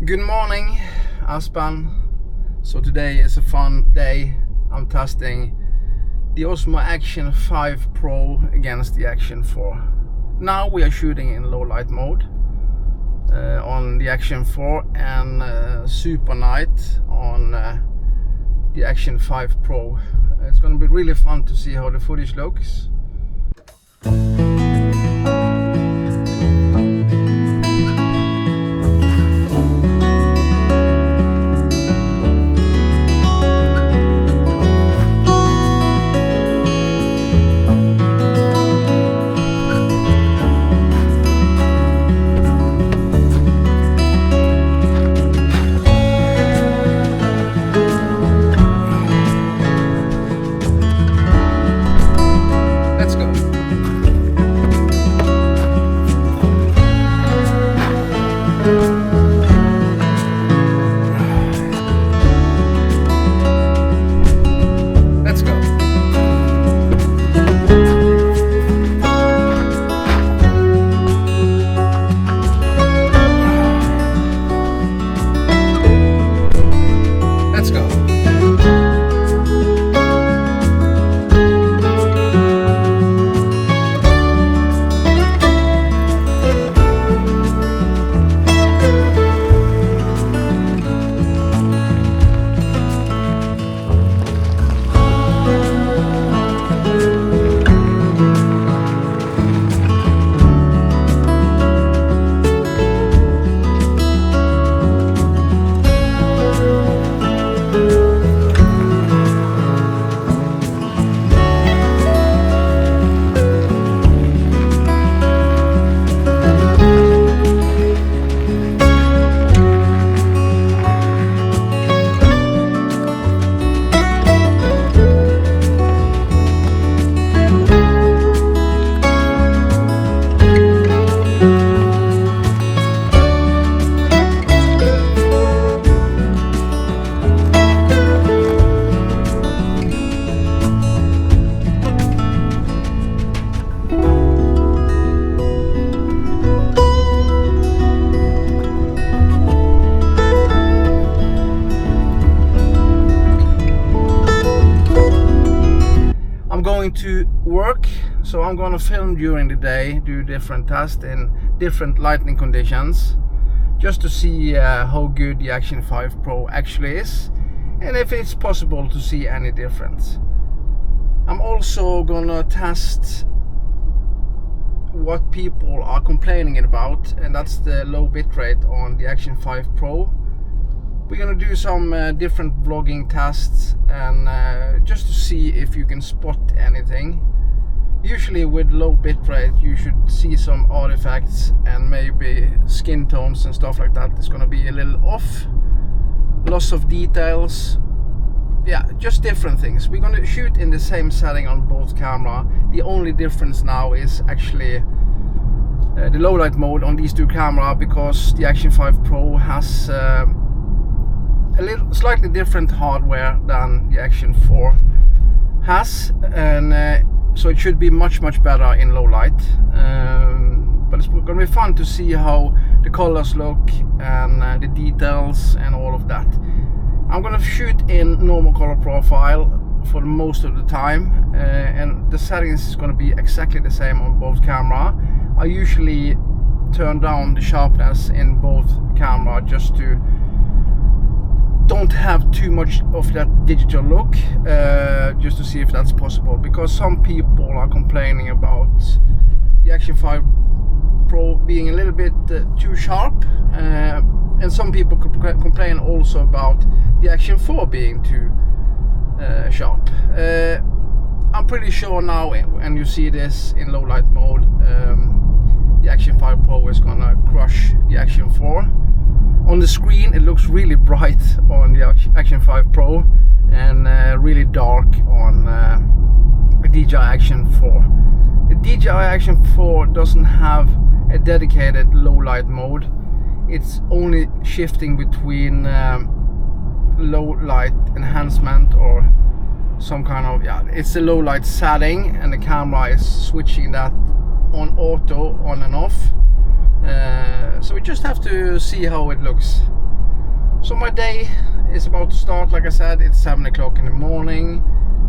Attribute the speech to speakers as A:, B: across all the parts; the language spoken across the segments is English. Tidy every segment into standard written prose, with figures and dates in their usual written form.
A: Good morning, Aspan. So today is a fun day. I'm testing the Osmo Action 5 Pro against the Action 4. Now we are shooting in low light mode on the Action 4 and SuperNight on the Action 5 Pro. It's going to be really fun to see how the footage looks. To work, so I'm gonna film during the day, do different tests in different lighting conditions, just to see how good the Action 5 Pro actually is and if it's possible to see any difference. I'm also gonna test what people are complaining about, and that's the low bitrate on the Action 5 Pro. We're gonna do some different vlogging tests and just to see if you can spot anything. Usually with low bitrate you should see some artifacts and maybe skin tones and stuff like that. It's gonna be a little off, loss of details, yeah, just different things. We're gonna shoot in the same setting on both camera. The only difference now is actually the low light mode on these two cameras, because the Action 5 Pro has a little slightly different hardware than the Action 4 has, and so it should be much better in low light, but it's going to be fun to see how the colors look and the details and all of that. I'm going to shoot in normal color profile for most of the time, and the settings is going to be exactly the same on both camera. I usually turn down the sharpness in both camera just to don't have too much of that digital look, just to see if that's possible, because some people are complaining about the Action 5 Pro being a little bit too sharp, and some people complain also about the Action 4 being too sharp. I'm pretty sure now when you see this in low light mode, the Action 5 Pro is gonna crush the Action 4. On the screen it looks really bright on the Action 5 Pro and really dark on the DJI Action 4. The DJI Action 4 doesn't have a dedicated low light mode. It's only shifting between low light enhancement or some kind of, yeah, it's a low light setting, and the camera is switching that on auto on and off. So we just have to see how it looks. day is about to start. Like I said, it's 7 o'clock in the morning.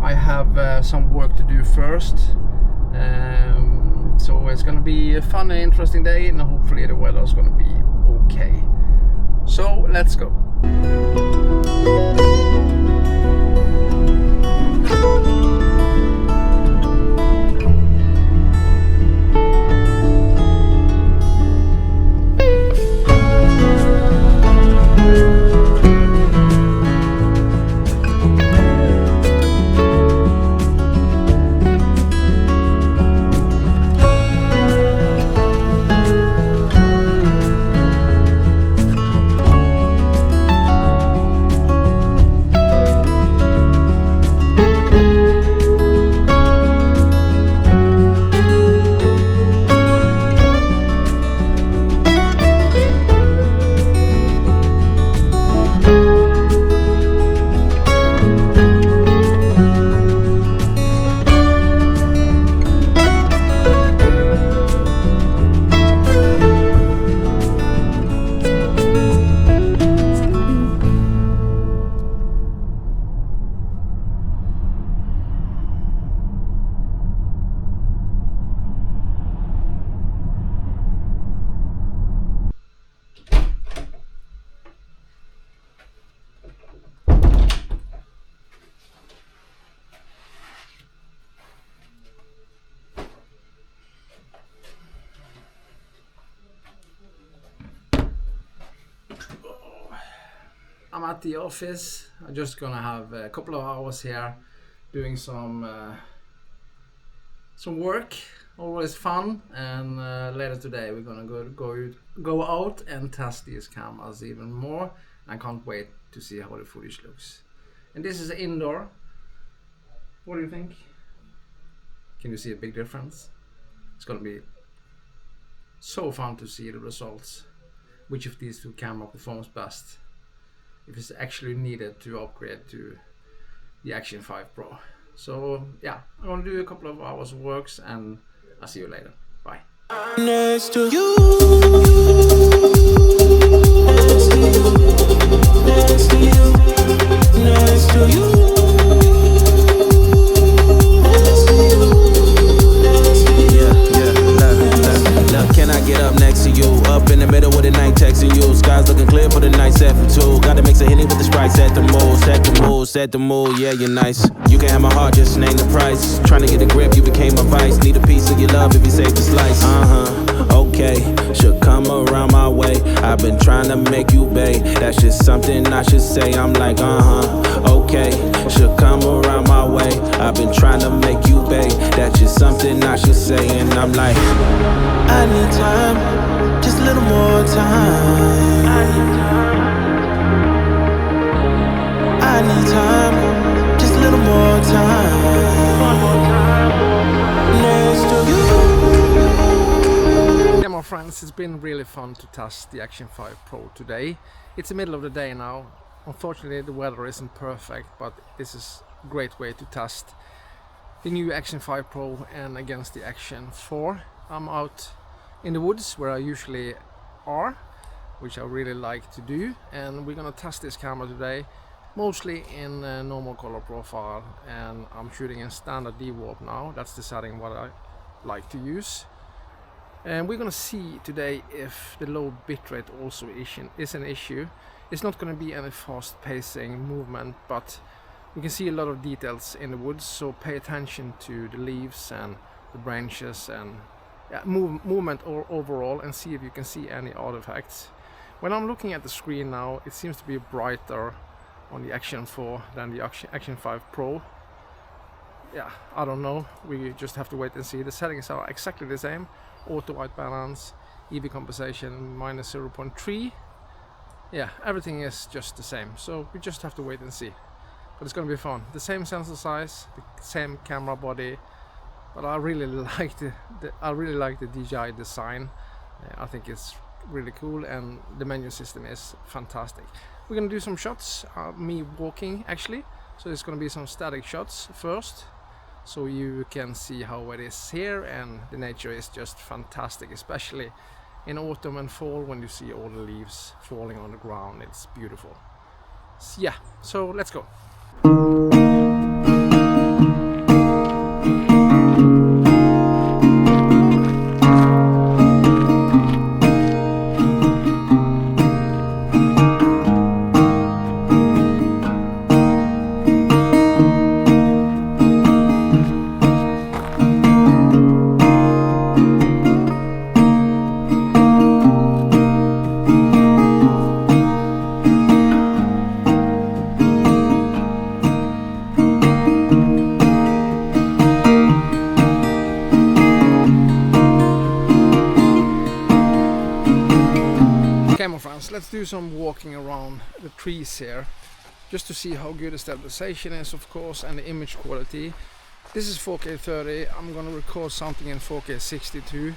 A: I have some work to do first. So it's gonna be a fun and interesting day, and hopefully the weather is gonna be okay. So let's go. I'm at the office. I'm just gonna have a couple of hours here doing some work, always fun, and later today we're gonna go out and test these cameras even more. I can't wait to see how the footage looks. And this is indoor. What do you think? Can you see a big difference? It's gonna be so fun to see the results. Which of these two cameras performs best? If it's actually needed to upgrade to the Action 5 Pro. So yeah, I'm gonna do a couple of hours of works, and I'll see you later. Bye. Next to you. Next to you. Next to you. Next to you. Can I get up next to you? Up in the middle with the night texting you. Sky's looking clear for the night set for two. Gotta mix a Henny with the Sprite, set the mood, set the mood, set the mood. Yeah, you're nice. You can have my heart, just name the price. Trying to get a grip, you became my vice. Need a piece of your love if you save the slice. Okay, should come around my way. I've been trying to make you bae. That's just something I should say. I'm like, okay, should come around my way. I've been trying to make you bae. That's just something I should say. And I'm like, I need time, just a little more time. I need time, just a little more time. Next to you. Yeah, my friends, it's been really fun to test the Action 5 Pro today. It's the middle of the day now. Unfortunately, the weather isn't perfect, but this is a great way to test the new Action 5 Pro and against the Action 4. I'm out in the woods where I usually are, which I really like to do, and we're gonna test this camera today, mostly in normal color profile, and I'm shooting in standard D-warp now. That's the setting what I like to use. And we're gonna see today if the low bitrate also is an issue. It's not gonna be any fast pacing movement, but we can see a lot of details in the woods, so pay attention to the leaves and the branches and movement overall, and see if you can see any artifacts. When I'm looking at the screen now, it seems to be brighter on the Action 4 than the Action 5 Pro. Yeah, I don't know, we just have to wait and see. The settings are exactly the same. Auto white balance, EV compensation -0.3. Yeah, everything is just the same, so we just have to wait and see. But it's gonna be fun. The same sensor size, the same camera body, but I really like the DJI design. I think it's really cool, and the menu system is fantastic. We're gonna do some shots, me walking actually, so there's gonna be some static shots first, so you can see how it is here, and the nature is just fantastic, especially in autumn and fall when you see all the leaves falling on the ground. It's beautiful. Yeah, so let's go. Okay, my friends, let's do some walking around the trees here, just to see how good the stabilization is, of course, and the image quality. This is 4K 30. I'm gonna record something in 4K 62,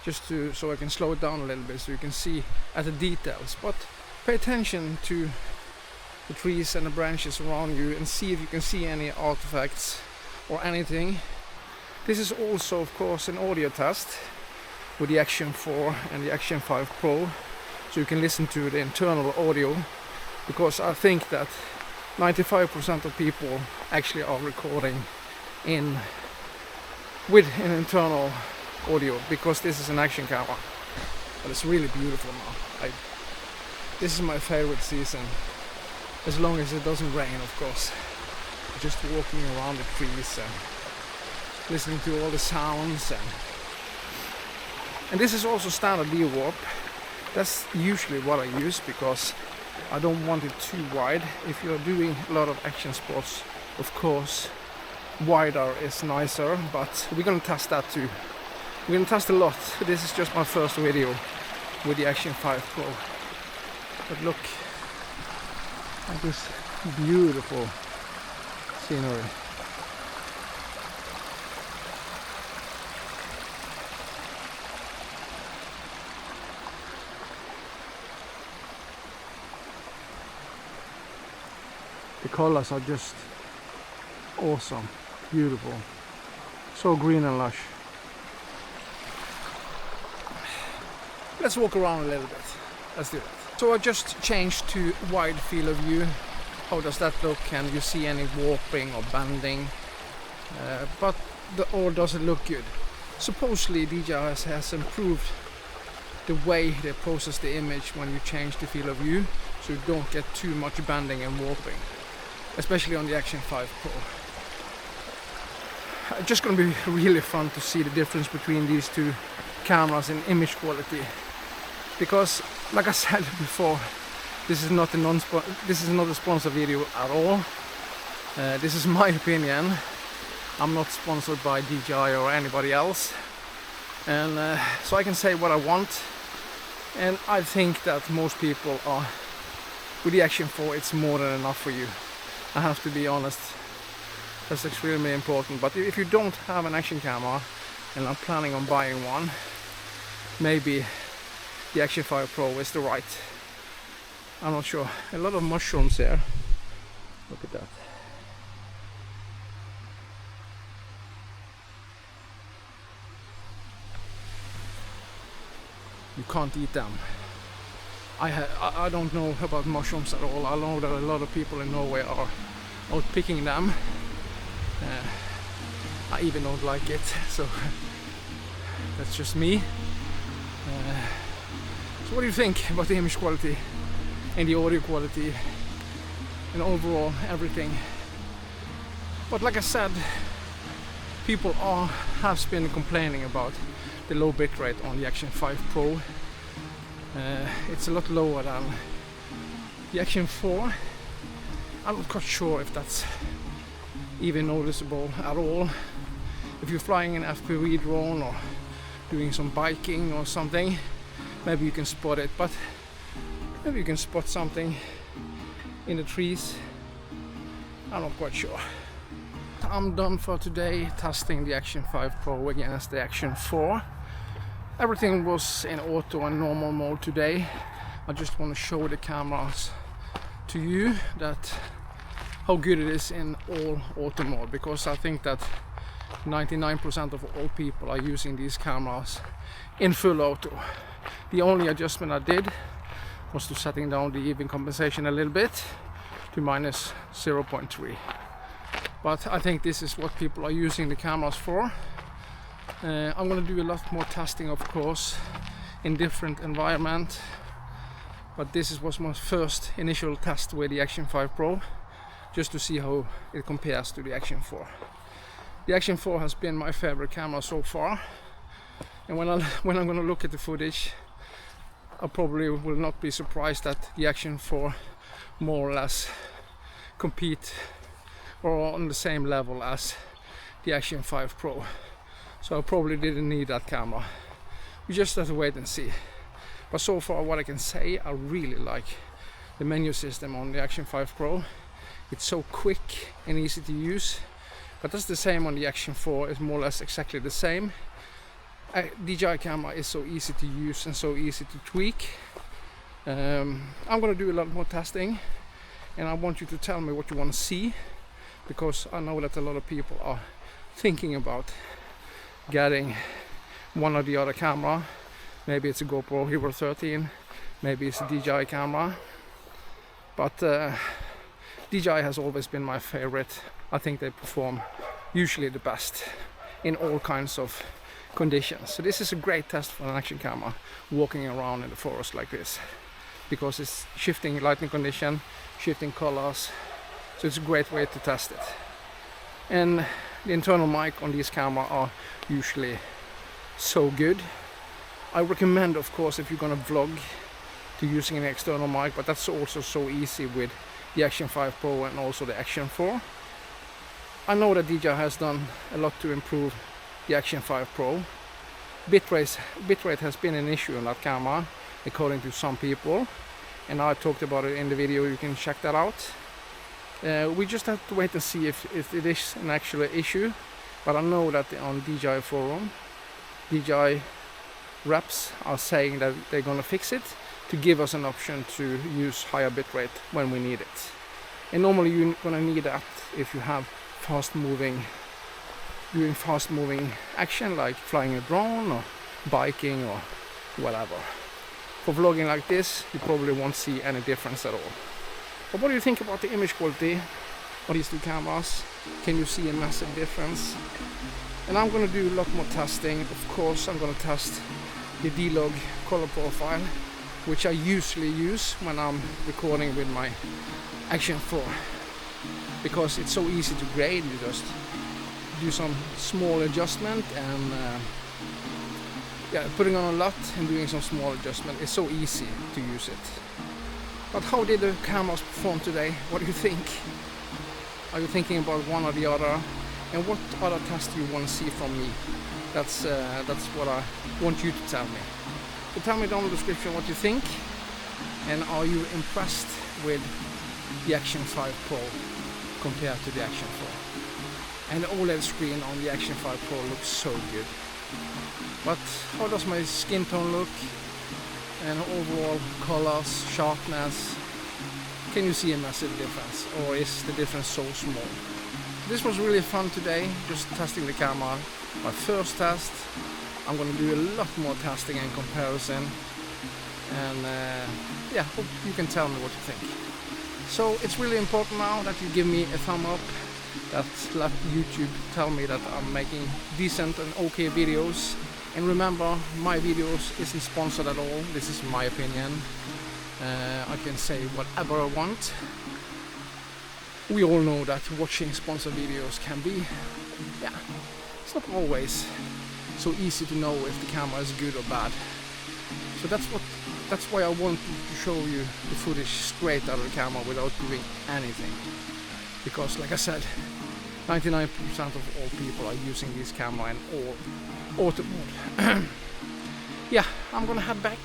A: just so I can slow it down a little bit, so you can see at the details. But pay attention to the trees and the branches around you, and see if you can see any artifacts or anything. This is also, of course, an audio test with the Action 4 and the Action 5 Pro. So you can listen to the internal audio, because I think that 95% of people actually are recording with an internal audio, because this is an action camera. But it's really beautiful now. This is my favorite season, as long as it doesn't rain, of course. Just walking around the trees and listening to all the sounds, and this is also standard D-warp. That's usually what I use, because I don't want it too wide. If you're doing a lot of action sports, of course, wider is nicer, but we're gonna test that too. We're gonna test a lot. This is just my first video with the Action 5 Pro. But look at this beautiful scenery. The colors are just awesome, beautiful, so green and lush. Let's walk around a little bit. Let's do it. So I just changed to wide field of view. How does that look? Can you see any warping or bending? Or does it look good? Supposedly DJI has improved the way they process the image when you change the field of view, so you don't get too much bending and warping, especially on the Action 5 Pro. It's just going to be really fun to see the difference between these two cameras in image quality, because, like I said before, this is not a sponsor video at all. This is my opinion. I'm not sponsored by DJI or anybody else, and so I can say what I want. And I think that most people are, with the Action 4, it's more than enough for you. I have to be honest, that's extremely important. But if you don't have an action camera and are planning on buying one, maybe the Action 5 Pro is the right. I'm not sure. A lot of mushrooms here. Look at that. You can't eat them. I don't know about mushrooms at all. I know that a lot of people in Norway are out picking them. I even don't like it, so that's just me. So what do you think about the image quality and the audio quality and overall everything? But like I said, people have been complaining about the low bitrate on the Action 5 Pro. It's a lot lower than the Action 4. I'm not quite sure if that's even noticeable at all. If you're flying an FPV drone or doing some biking or something, maybe you can spot it, but maybe you can spot something in the trees. I'm not quite sure. I'm done for today testing the Action 5 Pro against the Action 4. Everything was in auto and normal mode today. I just want to show the cameras to you, that how good it is in all auto mode, because I think that 99% of all people are using these cameras in full auto. The only adjustment I did was to setting down the even compensation a little bit, to minus 0.3. But I think this is what people are using the cameras for. I'm gonna do a lot more testing, of course, in different environment. But this was my first initial test with the Action 5 Pro, just to see how it compares to the Action 4. The Action 4 has been my favorite camera so far, and when I'm gonna look at the footage, I probably will not be surprised that the Action 4 more or less compete or on the same level as the Action 5 Pro. So I probably didn't need that camera. We just have to wait and see. But so far what I can say, I really like the menu system on the Action 5 Pro. It's so quick and easy to use. But that's the same on the Action 4, it's more or less exactly the same. DJI camera is so easy to use and so easy to tweak. I'm gonna do a lot more testing, and I want you to tell me what you want to see, because I know that a lot of people are thinking about getting one or the other camera. Maybe it's a GoPro Hero 13, maybe it's a DJI camera, but DJI has always been my favorite. I think they perform usually the best in all kinds of conditions. So this is a great test for an action camera walking around in the forest like this, because it's shifting lighting condition, shifting colors, so it's a great way to test it. And the internal mic on these cameras are usually so good. I recommend, of course, if you're gonna vlog, to using an external mic, but that's also so easy with the Action 5 Pro and also the Action 4. I know that DJI has done a lot to improve the Action 5 Pro. Bitrate has been an issue on that camera, according to some people, and I talked about it in the video, you can check that out. We just have to wait and see if it is an actual issue, but I know that on DJI forum, DJI reps are saying that they're gonna fix it to give us an option to use higher bitrate when we need it. And normally you're gonna need that if you have doing fast moving action like flying a drone or biking or whatever. For vlogging like this, you probably won't see any difference at all. But what do you think about the image quality of these two cameras? Can you see a massive difference? And I'm gonna do a lot more testing. Of course, I'm gonna test the D-Log color profile, which I usually use when I'm recording with my Action 4, because it's so easy to grade. You just do some small adjustment, and putting on a lot and doing some small adjustment is so easy to use it. But how did the cameras perform today? What do you think? Are you thinking about one or the other? And what other tests do you want to see from me? That's what I want you to tell me. So tell me down in the description what you think, and are you impressed with the Action 5 Pro compared to the Action 4? And the OLED screen on the Action 5 Pro looks so good. But how does my skin tone look? And overall colors, sharpness? Can you see a massive difference, or is the difference so small? This was really fun today, just testing the camera. My first test. I'm gonna do a lot more testing and comparison, and hope you can tell me what you think. So it's really important now that you give me a thumb up, that let YouTube tell me that I'm making decent and okay videos. And remember, my videos isn't sponsored at all. This is my opinion. I can say whatever I want. We all know that watching sponsored videos can be, it's not always so easy to know if the camera is good or bad. So that's why I want to show you the footage straight out of the camera without doing anything. Because like I said, 99% of all people are using this camera in all auto mode. I'm gonna head back.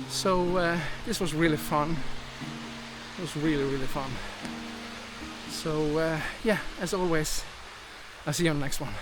A: So this was really fun. It was really fun. So as always, I'll see you on the next one.